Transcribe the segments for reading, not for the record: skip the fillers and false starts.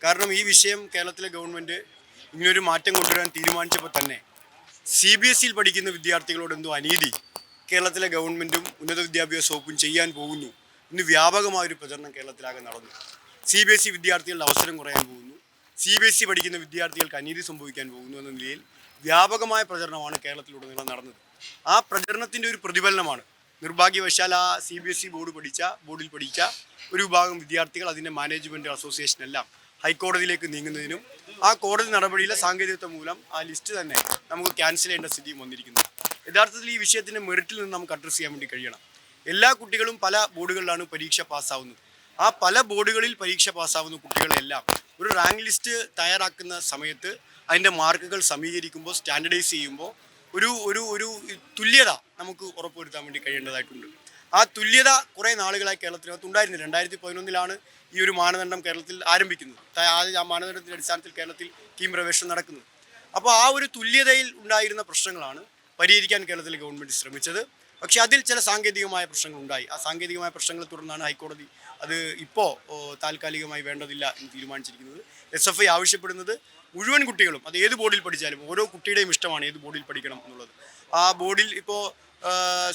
കാരണം ഈ വിഷയം കേരളത്തിലെ ഗവൺമെൻറ് ഇങ്ങനൊരു മാറ്റം കൊണ്ടുവരാൻ തീരുമാനിച്ചപ്പോൾ തന്നെ CBSEയിൽ പഠിക്കുന്ന വിദ്യാർത്ഥികളോട് എന്തോ അനീതി കേരളത്തിലെ ഗവൺമെൻറ്റും ഉന്നത വിദ്യാഭ്യാസ വകുപ്പും ചെയ്യാൻ പോകുന്നു. ഇന്ന് വ്യാപകമായൊരു പ്രചരണം കേരളത്തിലാകെ നടന്നു. CBSE വിദ്യാർത്ഥികളുടെ അവസരം കുറയാൻ പോകുന്നു, CBSE പഠിക്കുന്ന വിദ്യാർത്ഥികൾക്ക് അനീതി സംഭവിക്കാൻ പോകുന്നു എന്ന നിലയിൽ വ്യാപകമായ പ്രചരണമാണ് കേരളത്തിലുടനീളം നടന്നത്. ആ പ്രചരണത്തിൻ്റെ ഒരു പ്രതിഫലനമാണ് നിർഭാഗ്യവശാൽ ആ CBSE ബോർഡിൽ പഠിച്ച ഒരു വിഭാഗം വിദ്യാർത്ഥികൾ അതിൻ്റെ മാനേജ്മെൻറ്റ് അസോസിയേഷൻ എല്ലാം ഹൈക്കോടതിയിലേക്ക് നീങ്ങുന്നതിനും ആ കോടതി നടപടിയിലെ സാങ്കേതികത്വം മൂലം ആ ലിസ്റ്റ് തന്നെ നമുക്ക് ക്യാൻസൽ ചെയ്യേണ്ട സ്ഥിതിയും വന്നിരിക്കുന്നു. യഥാർത്ഥത്തിൽ ഈ വിഷയത്തിൻ്റെ മെറിറ്റിൽ നിന്ന് നമുക്ക് അഡ്രസ്സ് ചെയ്യാൻ വേണ്ടി കഴിയണം. എല്ലാ കുട്ടികളും പല ബോർഡുകളിലാണ് പരീക്ഷ പാസ്സാവുന്നത്. ആ പല ബോർഡുകളിൽ പരീക്ഷ പാസ്സാവുന്ന കുട്ടികളെല്ലാം ഒരു റാങ്ക് ലിസ്റ്റ് തയ്യാറാക്കുന്ന സമയത്ത് അതിൻ്റെ മാർക്കുകൾ സമീകരിക്കുമ്പോൾ സ്റ്റാൻഡർഡൈസ് ചെയ്യുമ്പോൾ ഒരു ഒരു ഒരു തുല്യത നമുക്ക് ഉറപ്പുവരുത്താൻ വേണ്ടി കഴിയേണ്ടതായിട്ടുണ്ട്. ആ തുല്യത കുറേ നാളുകളായി കേരളത്തിനകത്ത് ഉണ്ടായിരുന്നില്ല. 2011 ഈ ഒരു മാനദണ്ഡം കേരളത്തിൽ ആരംഭിക്കുന്നത്. ആ മാനദണ്ഡത്തിൻ്റെ അടിസ്ഥാനത്തിൽ കേരളത്തിൽ കീം പ്രവേശനം നടക്കുന്നത്. അപ്പോൾ ആ ഒരു തുല്യതയിൽ ഉണ്ടായിരുന്ന പ്രശ്നങ്ങളാണ് പരിഹരിക്കാൻ കേരളത്തിലെ ഗവൺമെൻറ് ശ്രമിച്ചത്. പക്ഷേ അതിൽ ചില സാങ്കേതികമായ പ്രശ്നങ്ങൾ ഉണ്ടായി. ആ സാങ്കേതികമായ പ്രശ്നങ്ങളെ തുടർന്നാണ് ഹൈക്കോടതി അത് ഇപ്പോൾ താൽക്കാലികമായി വേണ്ടതില്ല എന്ന് തീരുമാനിച്ചിരിക്കുന്നത്. SFI ആവശ്യപ്പെടുന്നത് മുഴുവൻ കുട്ടികളും അത് ഏത് ബോർഡിൽ പഠിച്ചാലും ഓരോ കുട്ടിയുടെയും ഇഷ്ടമാണ് ഏത് ബോർഡിൽ പഠിക്കണം എന്നുള്ളത്. ആ ബോർഡിൽ ഇപ്പോൾ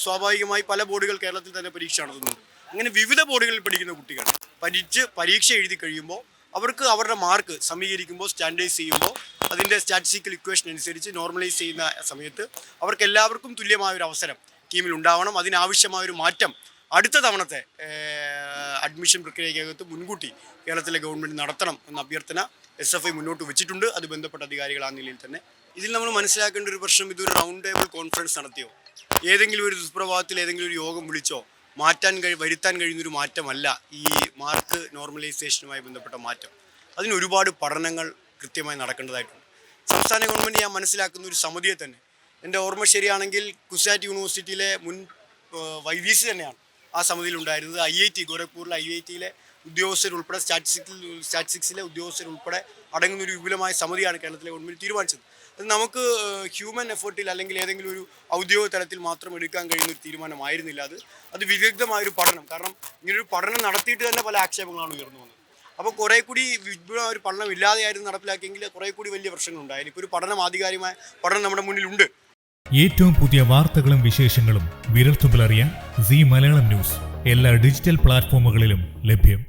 സ്വാഭാവികമായി പല ബോർഡുകൾ കേരളത്തിൽ തന്നെ പരീക്ഷ നടത്തുന്നുണ്ട്. അങ്ങനെ വിവിധ ബോർഡുകളിൽ പഠിക്കുന്ന കുട്ടികൾ പരീക്ഷ എഴുതി കഴിയുമ്പോൾ അവർക്ക് അവരുടെ മാർക്ക് സമീകരിക്കുമ്പോൾ സ്റ്റാൻഡേർഡൈസ് ചെയ്യുമ്പോൾ അതിൻ്റെ സ്റ്റാറ്റിസ്റ്റിക്കൽ ഇക്വേഷൻ അനുസരിച്ച് നോർമലൈസ് ചെയ്യുന്ന സമയത്ത് അവർക്ക് എല്ലാവർക്കും തുല്യമായൊരു അവസരം ടീമിൽ ഉണ്ടാവണം. അതിനാവശ്യമായൊരു മാറ്റം അടുത്ത തവണത്തെ അഡ്മിഷൻ പ്രക്രിയക്കകത്ത് മുൻകൂട്ടി കേരളത്തിലെ ഗവൺമെൻറ് നടത്തണം എന്ന അഭ്യർത്ഥന SFI മുന്നോട്ട് വെച്ചിട്ടുണ്ട്. അത് ബന്ധപ്പെട്ട അധികാരികൾ ആ നിലയിൽ തന്നെ. ഇതിൽ നമ്മൾ മനസ്സിലാക്കേണ്ട ഒരു പ്രശ്നം, ഇതൊരു റൗണ്ട് ടേബിൾ കോൺഫറൻസ് നടത്തിയോ ഏതെങ്കിലും ഒരു ദുഷ്പ്രഭാവത്തിൽ ഏതെങ്കിലും ഒരു യോഗം വിളിച്ചോ വരുത്താൻ കഴിയുന്നൊരു മാറ്റമല്ല ഈ മാർക്ക് നോർമലൈസേഷനുമായി ബന്ധപ്പെട്ട മാറ്റം. അതിന് ഒരുപാട് പഠനങ്ങൾ കൃത്യമായി നടക്കേണ്ടതായിട്ടുണ്ട്. സംസ്ഥാന ഗവൺമെൻറ് ഞാൻ മനസ്സിലാക്കുന്ന ഒരു സമിതിയെ തന്നെ, എൻ്റെ ഓർമ്മ ശരിയാണെങ്കിൽ കുസാറ്റ് യൂണിവേഴ്സിറ്റിയിലെ മുൻ YVC തന്നെയാണ് ആ സമിതിയിൽ ഉണ്ടായിരുന്നത്. IIT ഗോരഖ്പൂരിലെ IITയിലെ ഉദ്യോഗസ്ഥരുൾപ്പെടെ സ്റ്റാറ്റിസ്റ്റിക്സിലെ ഉദ്യോഗസ്ഥരുൾപ്പെടെ അടങ്ങുന്നൊരു വിപുലമായ സമിതിയാണ് കേരളത്തിലെ ഗവൺമെൻറ് തീരുമാനിച്ചത്. അത് നമുക്ക് ഹ്യൂമൻ എഫേർട്ടിൽ അല്ലെങ്കിൽ ഏതെങ്കിലും ഒരു ഔദ്യോഗിക തലത്തിൽ മാത്രം എടുക്കാൻ കഴിയുന്ന ഒരു തീരുമാനമായിരുന്നില്ല. അത് വിദഗ്ധമായൊരു പഠനം, കാരണം ഇങ്ങനൊരു പഠനം നടത്തിയിട്ട് തന്നെ പല ആക്ഷേപങ്ങളാണ് ഉയർന്നു വന്നത്. അപ്പോൾ കുറേ കൂടി വിപുലമായ ഒരു പഠനം ഇല്ലാതെയായിരുന്നു നടപ്പിലാക്കിയെങ്കിൽ കുറേ കൂടി വലിയ പ്രശ്നങ്ങളുണ്ടായി. ഇപ്പോൾ ഒരു ആധികാരികമായ പഠനം നമ്മുടെ മുന്നിലുണ്ട്. ഏറ്റവും പുതിയ വാർത്തകളും വിശേഷങ്ങളും വിരൽത്തുമ്പിലറിയാൻ സീ മലയാളം ന്യൂസ് എല്ലാ ഡിജിറ്റൽ പ്ലാറ്റ്ഫോമുകളിലും ലഭ്യം.